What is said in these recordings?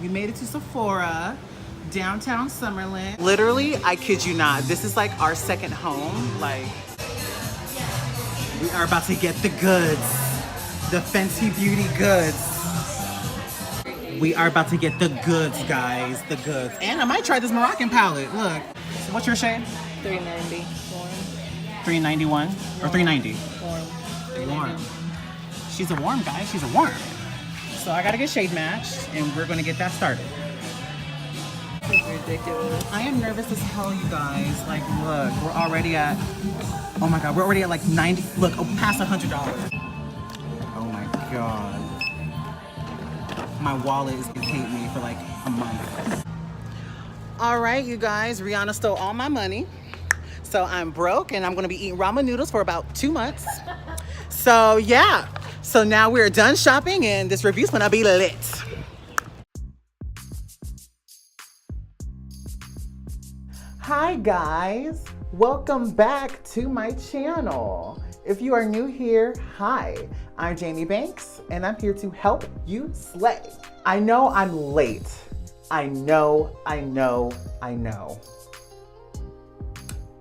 We made it to Sephora, downtown Summerlin. Literally, I kid you not, this is like our second home. Like, we are about to get the goods. The Fenty Beauty goods. We are about to get the goods, guys. The goods. And I might try this Moroccan palette. Look. So what's your shade? 390. Warm. 391 or 390? Warm. Warm. She's a warm, guys. She's a warm. So I gotta get shade matched, and we're gonna get that started. It's ridiculous. I am nervous as hell, you guys. Like, look, we're already at, oh my God, we're already at like 90, look, past $100. Oh my God. My wallet is gonna hate me for like a month. All right, you guys, Rihanna stole all my money. So I'm broke and I'm gonna be eating ramen noodles for about 2 months. So yeah, so now we're done shopping and this review's gonna be lit. Hi guys, welcome back to my channel. If you are new here, hi, I'm Jaime Banks and I'm here to help you slay. I know I'm late. I know.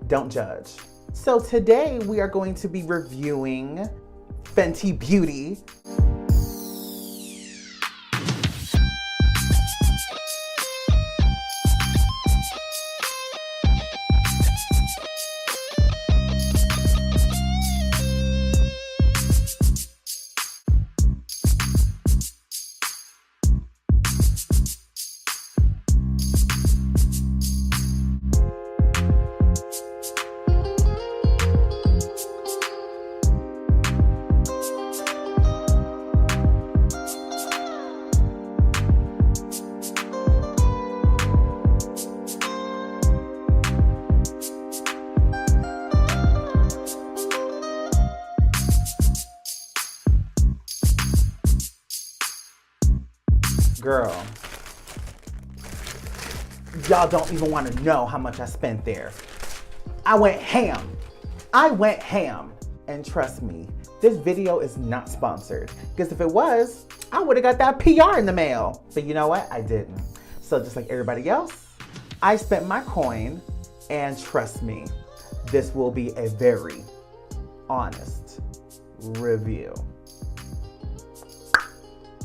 Don't judge. So today we are going to be reviewing Fenty Beauty. Girl, y'all don't even want to know how much I spent there. I went ham. And trust me, this video is not sponsored. Because if it was, I would have got that PR in the mail. But you know what? I didn't. So just like everybody else, I spent my coin. And trust me, this will be a very honest review.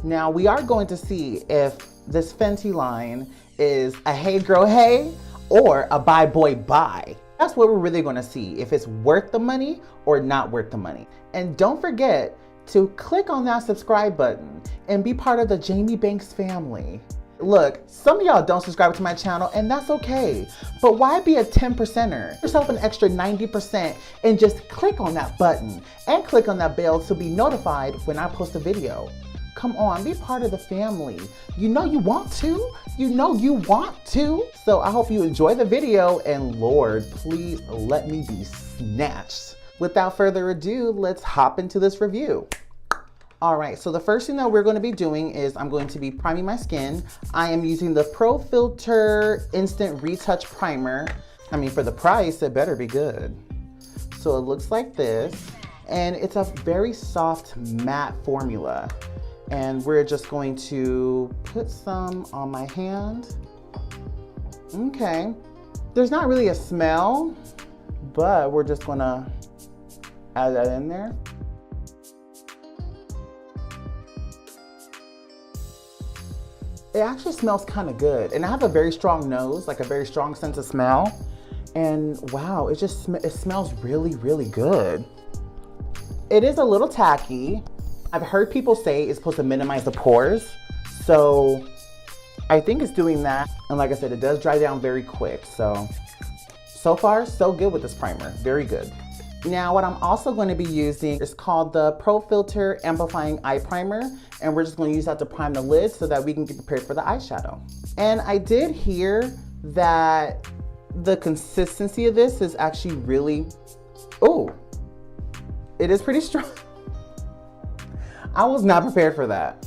Now we are going to see if this Fenty line is a hey girl hey or a bye boy bye. That's what we're really going to see, if it's worth the money or not worth the money. And don't forget to click on that subscribe button and be part of the Jaime Banks family. Look, some of y'all don't subscribe to my channel and that's okay, but why be a 10%er? Give yourself an extra 90% and just click on that button and click on that bell to be notified when I post a video. Come on, be part of the family. You know you want to. So I hope you enjoy the video and Lord, please let me be snatched. Without further ado, let's hop into this review. All right, so the first thing that we're going to be doing is I'm going to be priming my skin. I am using the Profilt'r Instant Retouch Primer. I mean, for the price, it better be good. So it looks like this, and it's a very soft matte formula. And we're just going to put some on my hand. Okay. There's not really a smell, but we're just gonna add that in there. It actually smells kind of good. And I have a very strong nose, like a very strong sense of smell. And wow, it smells really, really good. It is a little tacky. I've heard people say it's supposed to minimize the pores, so I think it's doing that. And like I said, it does dry down very quick. So far, so good with this primer. Very good. Now, what I'm also going to be using is called the Profilt'r Amplifying Eye Primer, and we're just going to use that to prime the lid so that we can get prepared for the eyeshadow. And I did hear that the consistency of this is actually really, it is pretty strong. I was not prepared for that.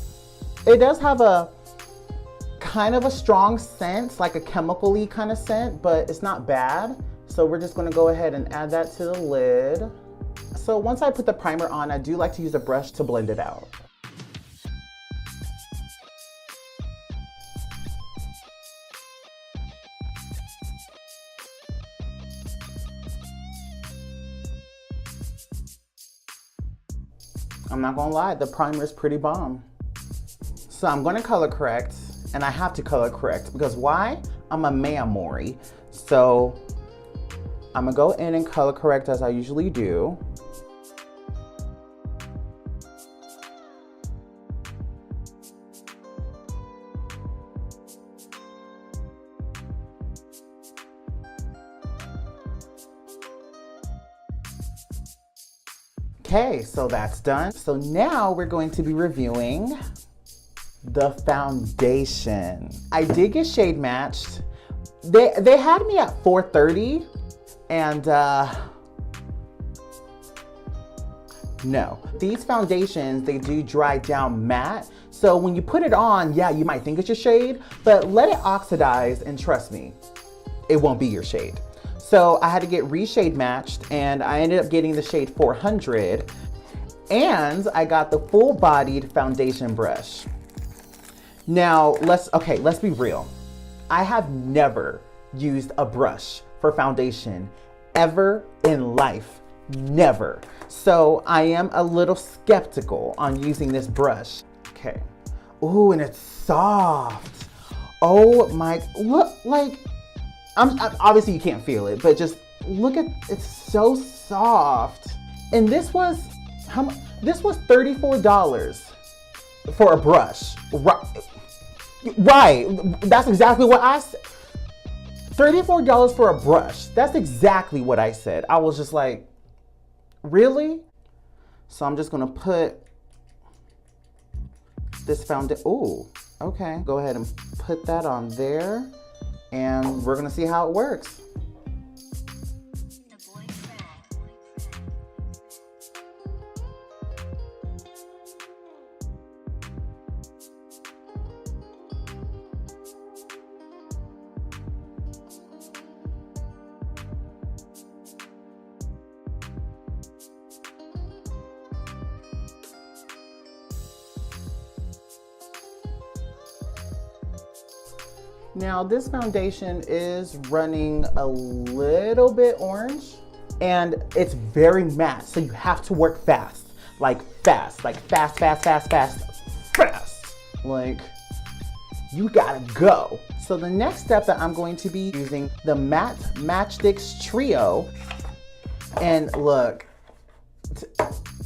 It does have a kind of a strong scent, like a chemical-y kind of scent, but it's not bad. So we're just gonna go ahead and add that to the lid. So once I put the primer on, I do like to use a brush to blend it out. I'm not gonna lie, the primer is pretty bomb. So I'm gonna color correct, and I have to color correct because why? I'm a Mori. So I'm gonna go in and color correct as I usually do. Okay, so that's done. So now we're going to be reviewing the foundation. I did get shade matched. They had me at 430 and no. These foundations, they do dry down matte. So when you put it on, yeah, you might think it's your shade, but let it oxidize and trust me, it won't be your shade. So I had to get reshade matched and I ended up getting the shade 400 and I got the full bodied foundation brush. Now let's be real. I have never used a brush for foundation ever in life, never. So I am a little skeptical on using this brush. Okay, ooh, and it's soft. Oh my, look, like, obviously you can't feel it, but just look at, it's so soft. And this was, how much? This was $34 for a brush. Right, that's exactly what I said. $34 for a brush. That's exactly what I said. I was just like, really? So I'm just gonna put this foundation, ooh, okay. Go ahead and put that on there. And we're gonna see how it works. Now this foundation is running a little bit orange and it's very matte, so you have to work fast. Like fast. Like you gotta go. So the next step that I'm going to be using the matte Matchsticks Trio, and look,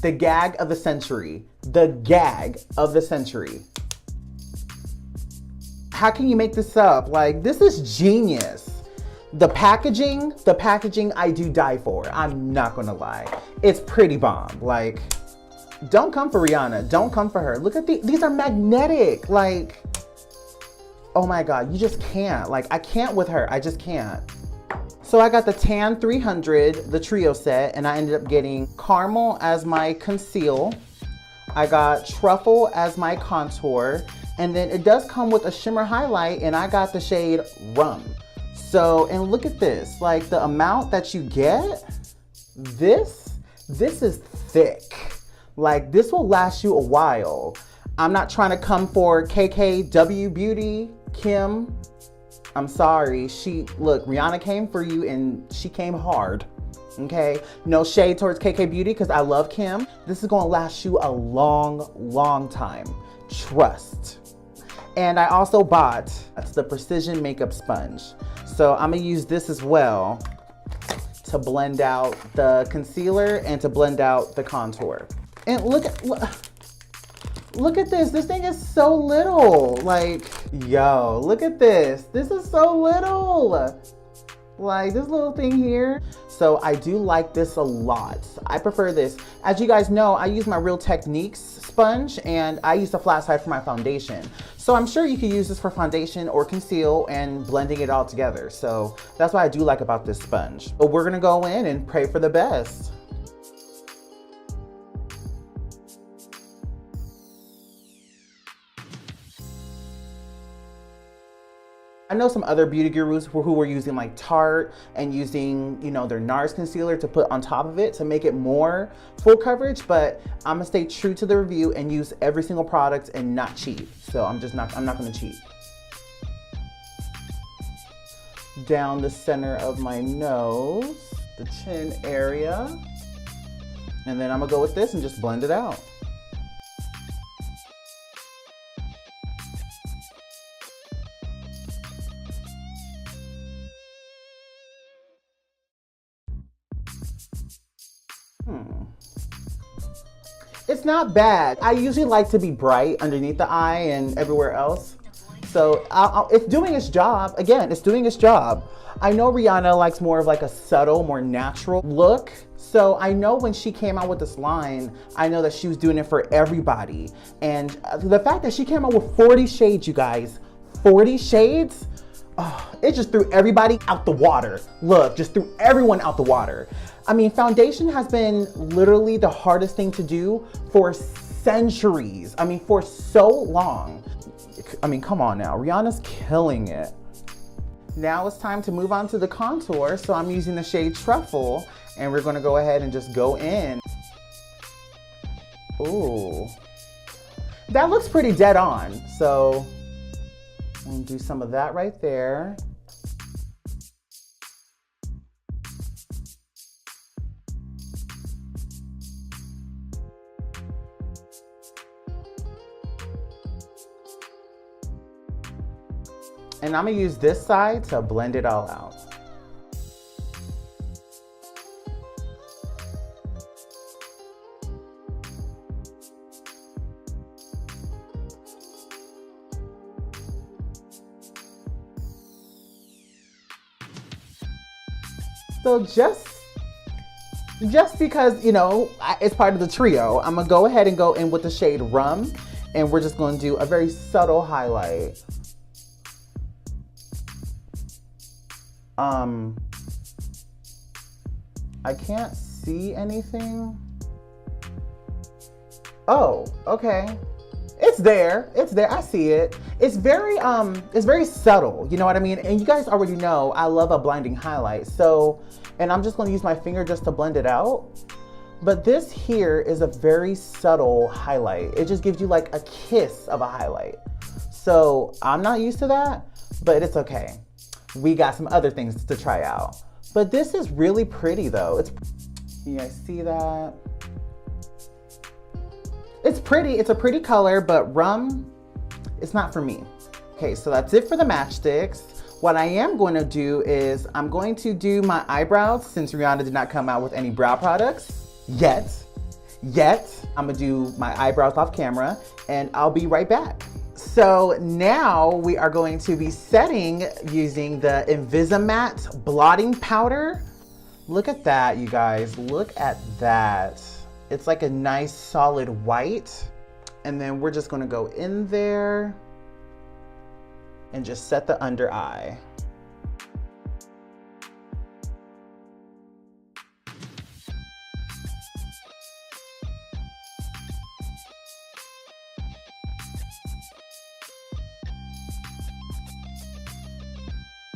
the gag of the century. The gag of the century. How can you make this up? Like, this is genius. The packaging I do die for. I'm not gonna lie. It's pretty bomb. Like, don't come for Rihanna. Don't come for her. Look at these are magnetic. Like, oh my God, you just can't. Like, I can't with her. I just can't. So I got the Tan 300, the trio set, and I ended up getting Caramel as my conceal. I got Truffle as my contour. And then it does come with a shimmer highlight and I got the shade Rum. So, and look at this, like the amount that you get, this is thick. Like this will last you a while. I'm not trying to come for KKW Beauty, Kim. I'm sorry, look, Rihanna came for you and she came hard. Okay, no shade towards KK Beauty because I love Kim. This is gonna last you a long time. Trust. And I also bought the Precision Makeup Sponge. So I'm gonna use this as well to blend out the concealer and to blend out the contour. And look at this. This thing is so little. Like, yo, look at this. This is so little. Like this little thing here. So I do like this a lot. I prefer this. As you guys know, I use my Real Techniques sponge and I use the flat side for my foundation. So I'm sure you could use this for foundation or conceal and blending it all together. So that's what I do like about this sponge. But we're gonna go in and pray for the best. I know some other beauty gurus who were using like Tarte and using, you know, their NARS concealer to put on top of it to make it more full coverage, but I'm gonna stay true to the review and use every single product and not cheat. So I'm not gonna cheat. Down the center of my nose, the chin area. And then I'm gonna go with this and just blend it out. It's not bad. I usually like to be bright underneath the eye and everywhere else. So it's doing its job. Again, it's doing its job. I know Rihanna likes more of like a subtle, more natural look. So I know when she came out with this line, I know that she was doing it for everybody. And the fact that she came out with 40 shades, you guys, 40 shades, it just threw everybody out the water. Look, just threw everyone out the water. I mean, foundation has been literally the hardest thing to do for centuries. I mean, for so long. I mean, come on now, Rihanna's killing it. Now it's time to move on to the contour. So I'm using the shade Truffle, and we're gonna go ahead and just go in. Ooh, that looks pretty dead on. So I'm gonna do some of that right there. And I'm gonna use this side to blend it all out. So just because, you know, it's part of the trio, I'm gonna go ahead and go in with the shade Rum, and we're just gonna do a very subtle highlight. I can't see anything. Oh, okay. It's there. It's there. I see it. It's very subtle. You know what I mean? And you guys already know I love a blinding highlight. So, and I'm just going to use my finger just to blend it out. But this here is a very subtle highlight. It just gives you like a kiss of a highlight. So I'm not used to that, but it's okay. We got some other things to try out. But this is really pretty though. You guys see that? It's pretty, it's a pretty color, but Rum, it's not for me. Okay, so that's it for the matchsticks. What I am going to do is I'm going to do my eyebrows since Rihanna did not come out with any brow products yet. I'm gonna do my eyebrows off camera and I'll be right back. So now we are going to be setting using the Invisimatte blotting powder. Look at that, you guys, look at that. It's like a nice solid white. And then we're just gonna go in there and just set the under eye.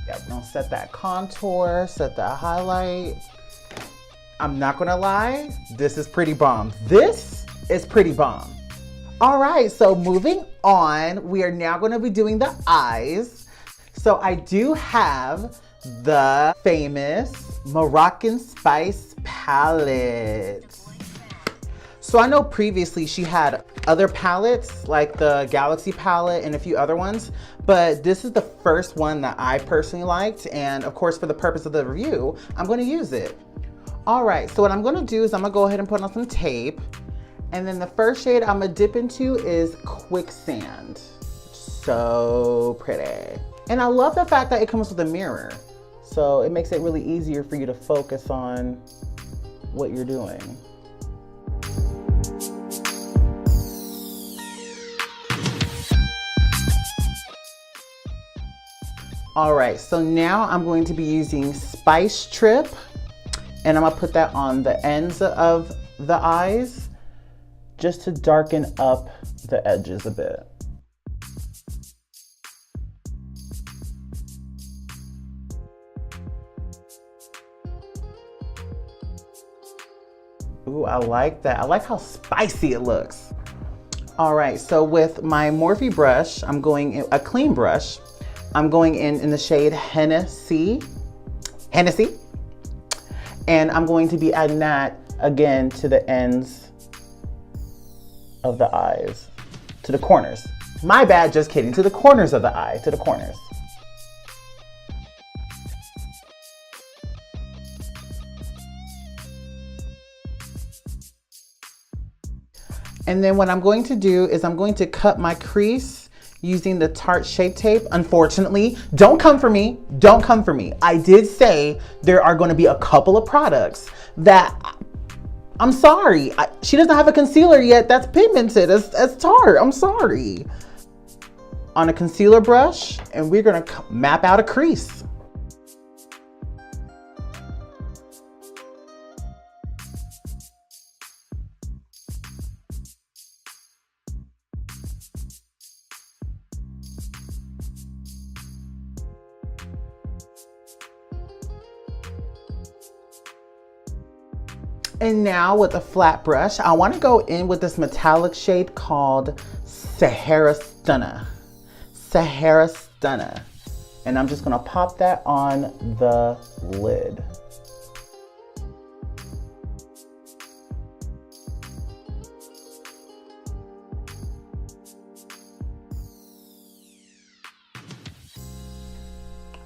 Yep, we're gonna set that contour, set that highlight. I'm not gonna lie, this is pretty bomb. This is pretty bomb. All right, so moving on, we are now gonna be doing the eyes. So I do have the famous Moroccan Spice palette. So I know previously she had other palettes like the Galaxy palette and a few other ones, but this is the first one that I personally liked. And of course, for the purpose of the review, I'm gonna use it. All right, so what I'm gonna do is I'm gonna go ahead and put on some tape. And then the first shade I'm gonna dip into is Quicksand. So pretty. And I love the fact that it comes with a mirror. So it makes it really easier for you to focus on what you're doing. All right, so now I'm going to be using Spice Trip, and I'm gonna put that on the ends of the eyes just to darken up the edges a bit. Ooh, I like that. I like how spicy it looks. All right, so with my Morphe brush, I'm going in a clean brush. I'm going in the shade Hennessy. And I'm going to be adding that again to the ends of the eyes, to the corners. My bad, just kidding, to the corners of the eye, to the corners. And then what I'm going to do is I'm going to cut my crease using the Tarte Shape Tape. Unfortunately, don't come for me. Don't come for me. I did say there are going to be a couple of products that I'm sorry. She doesn't have a concealer yet that's pigmented as Tarte. I'm sorry. On a concealer brush, and we're going to map out a crease. And now with a flat brush, I want to go in with this metallic shade called Sahara Stunner. Sahara Stunner. And I'm just going to pop that on the lid.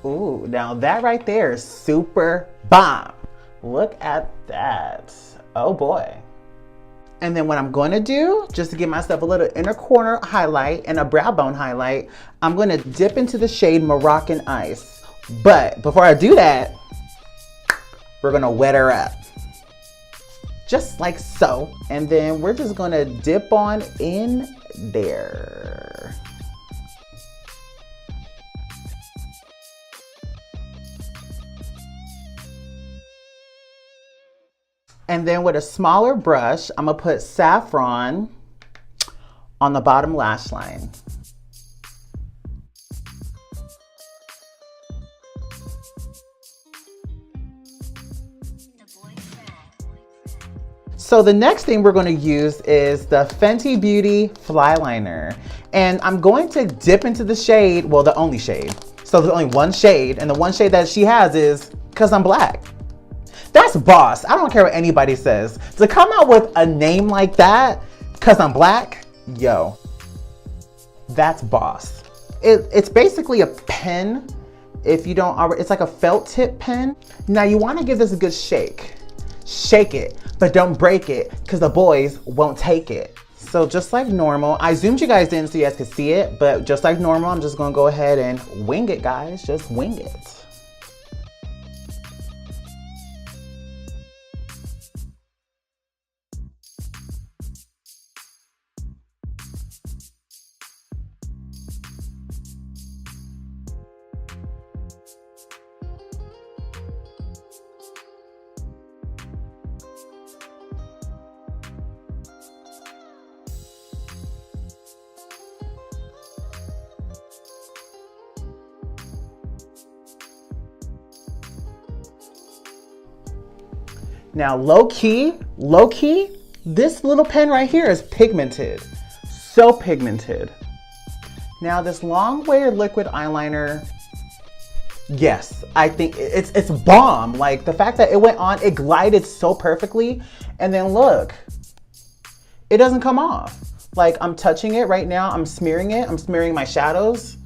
Ooh, now that right there is super bomb. Look at that. Oh boy. And then what I'm going to do, just to give myself a little inner corner highlight and a brow bone highlight, I'm going to dip into the shade Moroccan Ice. But before I do that, we're going to wet her up. Just like so. And then we're just going to dip on in there. And then with a smaller brush, I'm gonna put saffron on the bottom lash line. So the next thing we're gonna use is the Fenty Beauty Fly Liner. And I'm going to dip into the shade, well, the only shade. So there's only one shade, and the one shade that she has is Cause I'm Black. That's boss. I don't care what anybody says. To come out with a name like that, Cause I'm Black, yo, that's boss. It's basically a pen. If you don't already, it's like a felt tip pen. Now you want to give this a good shake. Shake it, but don't break it because the boys won't take it. So just like normal, I zoomed you guys in so you guys could see it, but just like normal, I'm just gonna go ahead and wing it, guys. Just wing it. Now, low key, this little pen right here is pigmented. So pigmented. Now, this long wear liquid eyeliner, yes, I think it's bomb. Like the fact that it went on, it glided so perfectly. And then look, it doesn't come off. Like I'm touching it right now. I'm smearing it. I'm smearing my shadows.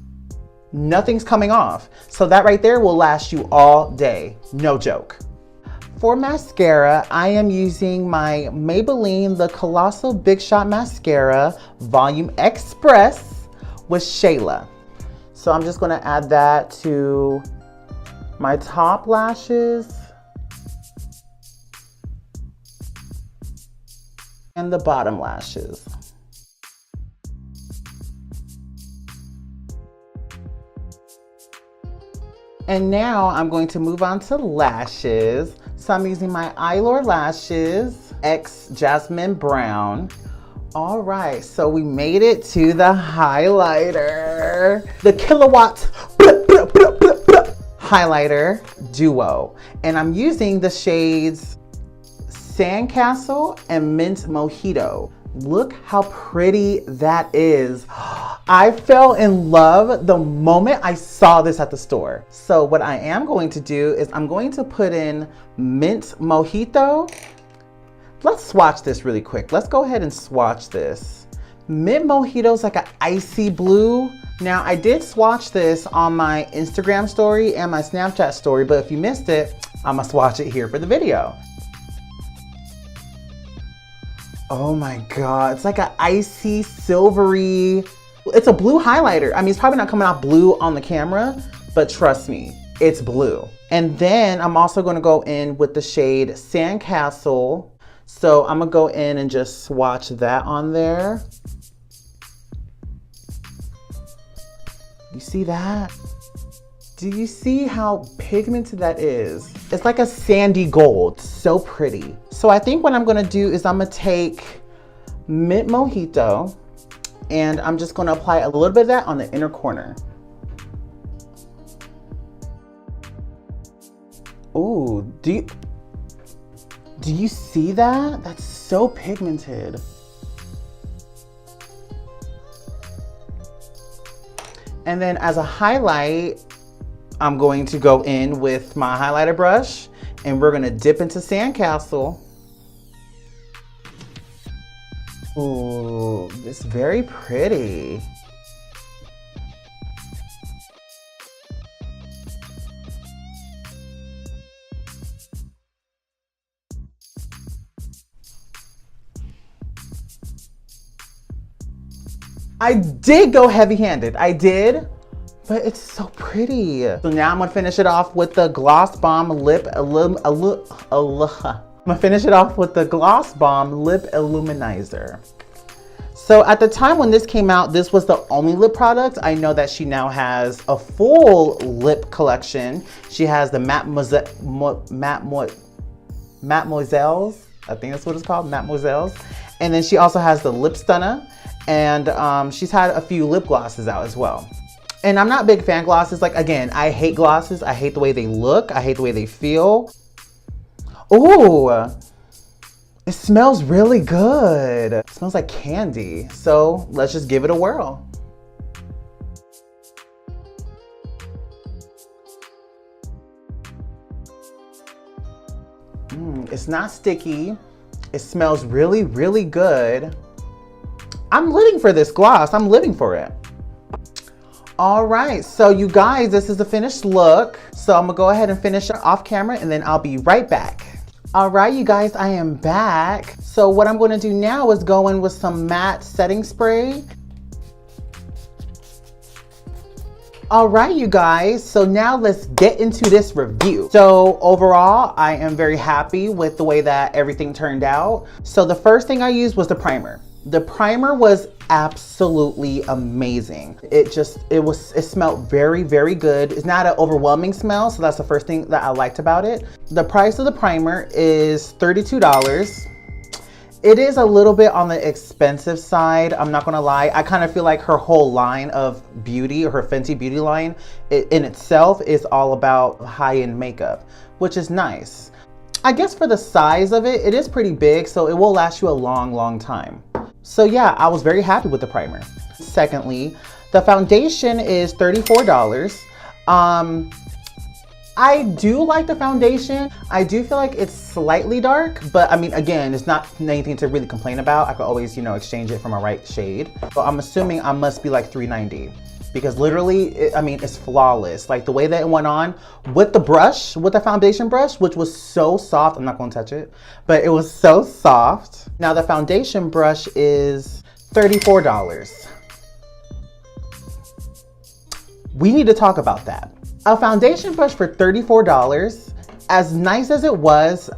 Nothing's coming off. So that right there will last you all day. No joke. For mascara, I am using my Maybelline The Colossal Big Shot Mascara Volume Express with Shayla. So I'm just gonna add that to my top lashes and the bottom lashes. And now I'm going to move on to lashes. So I'm using my Eyelure Lashes X Jasmine Brown. All right, so we made it to the highlighter. The Killawatt highlighter duo. And I'm using the shades Sandcastle and Mint Mojito. Look how pretty that is. I fell in love the moment I saw this at the store. So what I am going to do is I'm going to put in Mint Mojito. Let's swatch this really quick. Let's go ahead and swatch this. Mint Mojito is like an icy blue. Now I did swatch this on my Instagram story and my Snapchat story, but if you missed it, I'm gonna swatch it here for the video. Oh my God, it's like an icy, silvery, it's a blue highlighter. I mean, it's probably not coming out blue on the camera, but trust me, it's blue. And then I'm also gonna go in with the shade Sandcastle. So I'm gonna go in and just swatch that on there. You see that? Do you see how pigmented that is? It's like a sandy gold, so pretty. So I think what I'm gonna do is I'm gonna take Mint Mojito and I'm just gonna apply a little bit of that on the inner corner. Ooh, do you see that? That's so pigmented. And then as a highlight, I'm going to go in with my highlighter brush and we're gonna dip into Sandcastle. Ooh, it's very pretty. I did go heavy-handed, I did. But it's so pretty. So now I'm gonna finish it off with the Gloss Bomb Lip Illuminizer. So at the time when this came out, this was the only lip product. I know that she now has a full lip collection. She has the Mademoiselles, I think that's what it's called, Mademoiselles. And then she also has the Lip Stunner. And she's had a few lip glosses out as well. And I'm not a big fan of glosses. Like, again, I hate glosses. I hate the way they look. I hate the way they feel. Ooh, it smells really good. It smells like candy. So let's just give it a whirl. It's not sticky. It smells really, really good. I'm living for this gloss. I'm living for it. All right, so you guys, this is the finished look. So I'm gonna go ahead and finish it off camera and then I'll be right back. All right, you guys, I am back. So what I'm gonna do now is go in with some matte setting spray. All right, you guys, so now let's get into this review. So overall, I am very happy with the way that everything turned out. So the first thing I used was the primer. The primer was absolutely amazing. It smelled very, very good. It's not an overwhelming smell, so that's the first thing that I liked about it. The price of the primer is $32. It is a little bit on the expensive side, I'm not gonna lie. I kind of feel like her whole line of beauty, or her Fenty beauty line, in itself is all about high-end makeup, which is nice. I guess for the size of it, it is pretty big, so it will last you a long, long time. So yeah, I was very happy with the primer. Secondly, the foundation is $34. I do like the foundation. I do feel like it's slightly dark, but I mean, again, it's not anything to really complain about. I could always, exchange it for my right shade. So I'm assuming I must be like $3.90 because literally, it's flawless. Like the way that it went on with the brush, with the foundation brush, which was so soft. I'm not gonna touch it, but it was so soft. Now the foundation brush is $34. We need to talk about that. A foundation brush for $34, as nice as it was,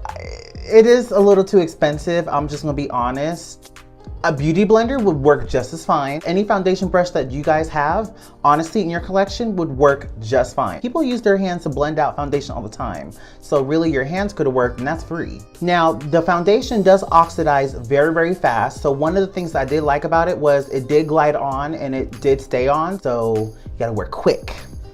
it is a little too expensive. I'm just gonna be honest. A beauty blender would work just as fine. Any foundation brush that you guys have, honestly, in your collection would work just fine. People use their hands to blend out foundation all the time. So really your hands could have worked and that's free. Now, the foundation does oxidize very, very fast. So one of the things I did like about it was it did glide on and it did stay on. So you gotta work quick.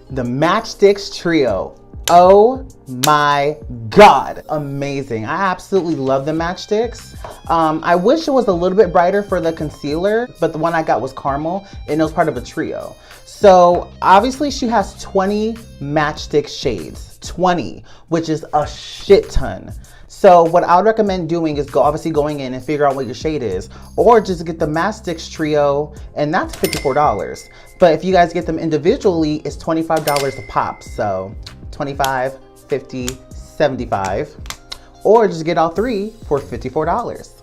The Stix Trio. Oh my God, amazing. I absolutely love the matchsticks. I wish it was a little bit brighter for the concealer, but the one I got was caramel and it was part of a trio. So obviously she has 20 matchstick shades, 20, which is a shit ton. So what I would recommend doing is obviously going in and figure out what your shade is, or just get the Stix Trio, and that's $54. But if you guys get them individually, it's $25 a pop. So 25, 50, 75, or just get all three for $54.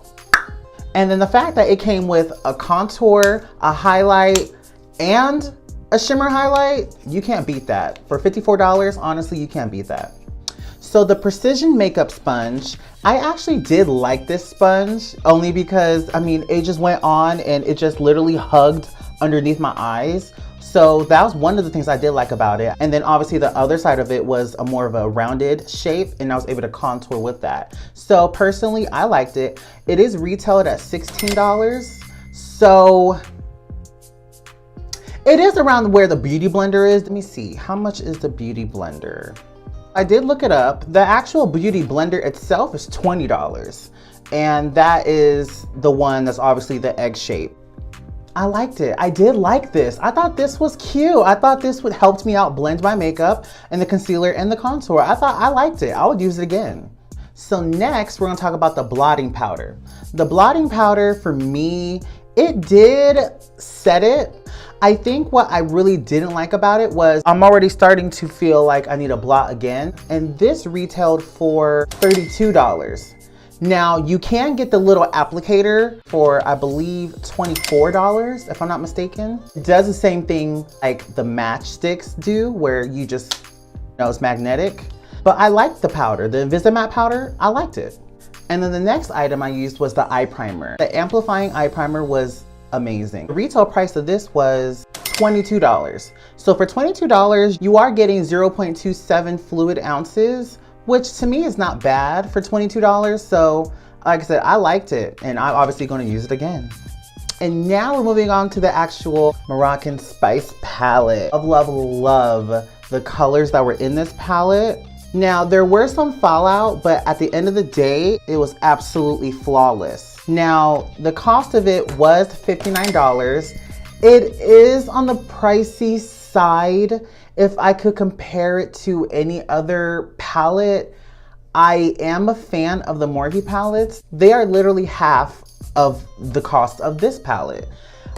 And then the fact that it came with a contour, a highlight, and a shimmer highlight, you can't beat that. For $54, honestly, you can't beat that. So the Precision Makeup Sponge, I actually did like this sponge only because, I mean, it just went on and it just literally hugged underneath my eyes. So that was one of the things I did like about it. And then obviously the other side of it was a more of a rounded shape, and I was able to contour with that. So personally, I liked it. It is retailed at $16. So it is around where the Beauty Blender is. Let me see, how much is the Beauty Blender? I did look it up. The actual Beauty Blender itself is $20. And that is the one that's obviously the egg shape. I liked it. I did like this. I thought this was cute. I thought this would help me out blend my makeup and the concealer and the contour. I thought I liked it. I would use it again. So next, we're gonna talk about the blotting powder. The blotting powder for me, it did set it. I think what I really didn't like about it was I'm already starting to feel like I need a blot again. And this retailed for $32. Now you can get the little applicator for, I believe, $24, if I'm not mistaken. It does the same thing like the matchsticks do, where you just, you know, it's magnetic. But I liked the powder, the Invisimatte powder, I liked it. And then the next item I used was the eye primer. The Amplifying eye primer was amazing. The retail price of this was $22. So for $22, you are getting 0.27 fluid ounces, which to me is not bad for $22. So like I said, I liked it and I'm obviously going to use it again. And now we're moving on to the actual Moroccan Spice palette. Love, love, love the colors that were in this palette. Now there were some fallout, but at the end of the day, it was absolutely flawless. Now the cost of it was $59. It is on the pricey side. If I could compare it to any other palette, I am a fan of the Morphe palettes. They are literally half of the cost of this palette.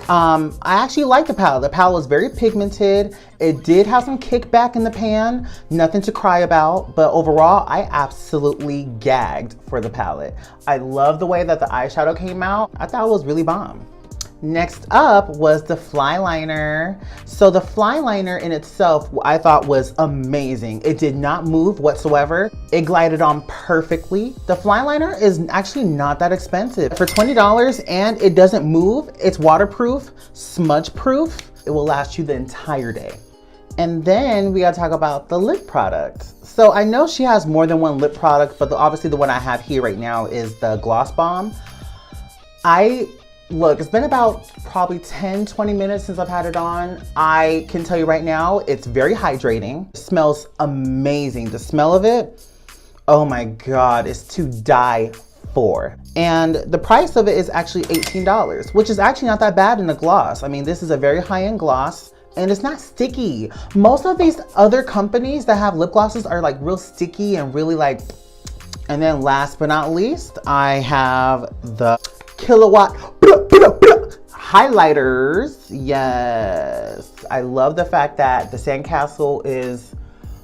I actually like the palette. The palette was very pigmented. It did have some kickback in the pan, nothing to cry about, but overall, I absolutely gagged for the palette. I love the way that the eyeshadow came out. I thought it was really bomb. Next up was the fly liner. So the fly liner in itself, I thought was amazing. It did not move whatsoever. It glided on perfectly. The fly liner is actually not that expensive. For $20 and it doesn't move, it's waterproof, smudge proof. It will last you the entire day. And then we gotta talk about the lip product. So I know she has more than one lip product, but obviously the one I have here right now is the Gloss Bomb. Look, it's been about probably 10-20 minutes since I've had it on. I can tell you right now, it's very hydrating. It smells amazing. The smell of it, oh my God, it's to die for. And the price of it is actually $18, which is actually not that bad in a gloss. I mean, this is a very high-end gloss and it's not sticky. Most of these other companies that have lip glosses are like real sticky and really like, and then last but not least, I have the Killawatt highlighters. Yes, I love the fact that the sandcastle is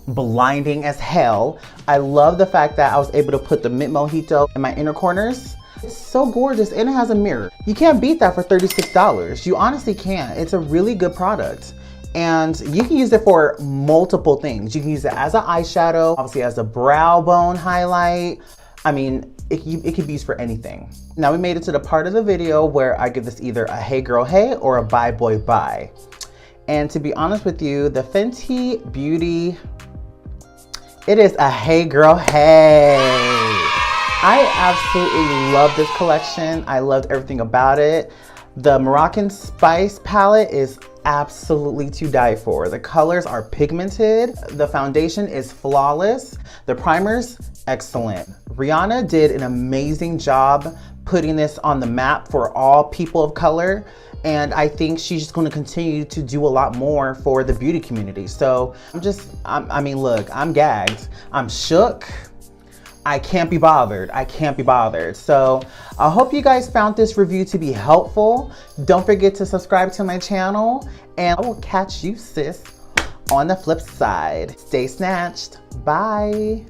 blinding as hell. I love the fact that I was able to put the mint mojito in my inner corners. It's so gorgeous and it has a mirror. You can't beat that for $36. You honestly can't. It's a really good product. And you can use it for multiple things. You can use it as an eyeshadow, obviously as a brow bone highlight. I mean, it could be used for anything. Now we made it to the part of the video where I give this either a hey girl hey or a bye boy bye. And to be honest with you, the Fenty Beauty, it is a hey girl hey. I absolutely love this collection. I loved everything about it. The Moroccan Spice palette is absolutely to die for. The colors are pigmented. The foundation is flawless. The primer's excellent. Rihanna did an amazing job putting this on the map for all people of color. And I think she's just going to continue to do a lot more for the beauty community. So I mean, look, I'm gagged. I'm shook. I can't be bothered. I can't be bothered. So I hope you guys found this review to be helpful. Don't forget to subscribe to my channel and I will catch you sis on the flip side. Stay snatched. Bye.